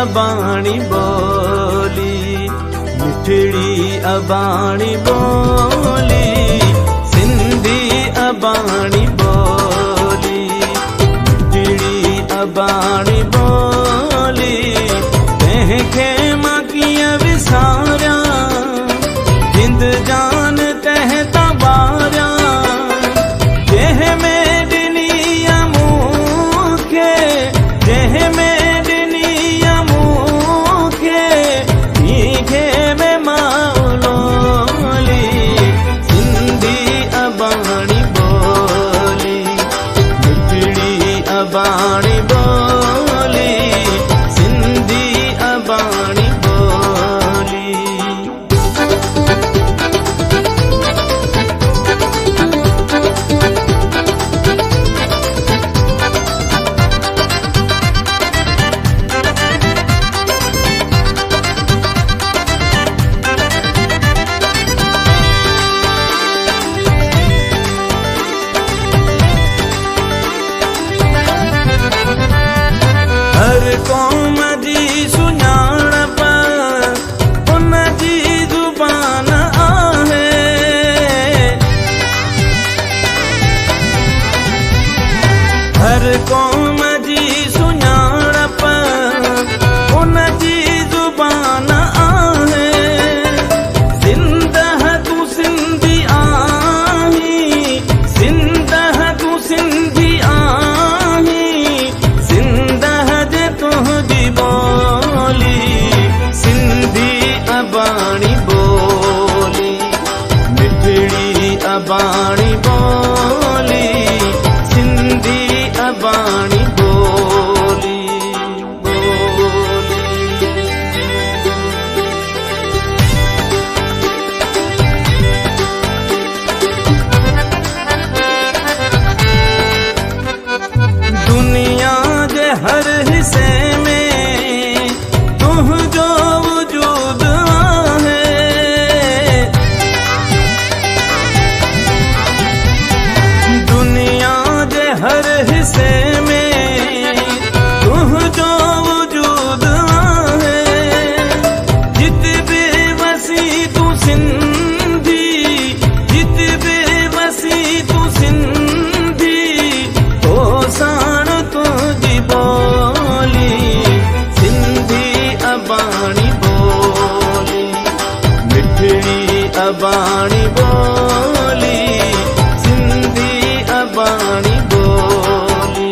अबाणी बोली, मिठड़ी अबाणी बोली, सिंधी अबाणी बोली, मिठड़ी अबाणी बोली। तंहिंखे मां कीअं विसारियां, जिंद जान तंहिं तां ॿारियां, जंहिं में ॾिनी मूंखे, जंहिं में ॾिनी मूंखे, मीठे में माउलोली। सिंधी अबाणी बोली, मिठड़ी अबाणी बोली, सिंधी अबाणी बोली। हर क़ौम जी सुञाणप उन जी ज़ुबान आहे, हर क़ौम जी सुञाणप उन जी ज़ुबान आहे। सिंधह तूं सिंधी आहीं, सिंधह तूं सिंधी आहीं, सिंधह जे तुंहिंजी बोली। सिंधी अबाणी बोली, मिठड़ी अबाणी बोली, सिंधी अबाणी बोली, बोली। दुनिया जे हर हिस्से में तुंहिंजो वजूद आहे, दुनिया जे हर हिस्से में तुंहिंजो वजूद आहे। जित बि वसी तूं सिंधी, जित बि वसी तूं सिंधी, तो साण तुंहिंजी बोली। सिंधी अबाणी बोली, मिठड़ी अबाणी बोली, सिंधी अबाणी बोली।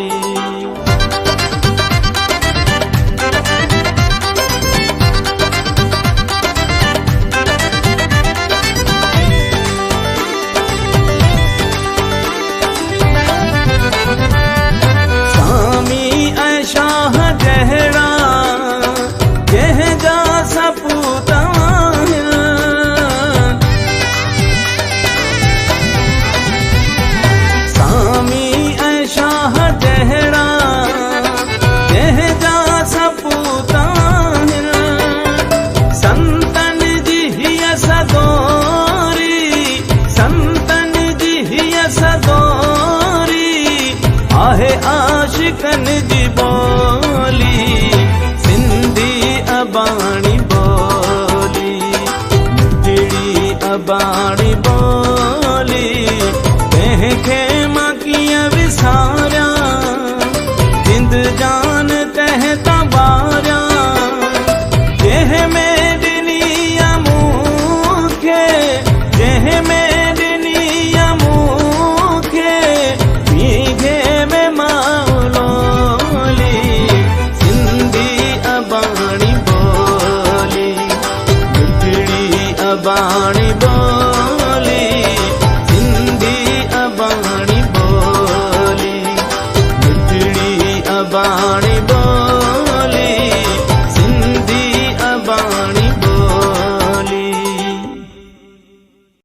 सामी ऐं शाह जहिड़ा जंहिंजा सपूत आहिनि, सामी ऐं शाह जहिड़ा जंहिंजा सपूत आहिनि। संतन जी हीअ सदोरी, संतन जी हीअ सदोरी, आहे आशिकन जी बोली।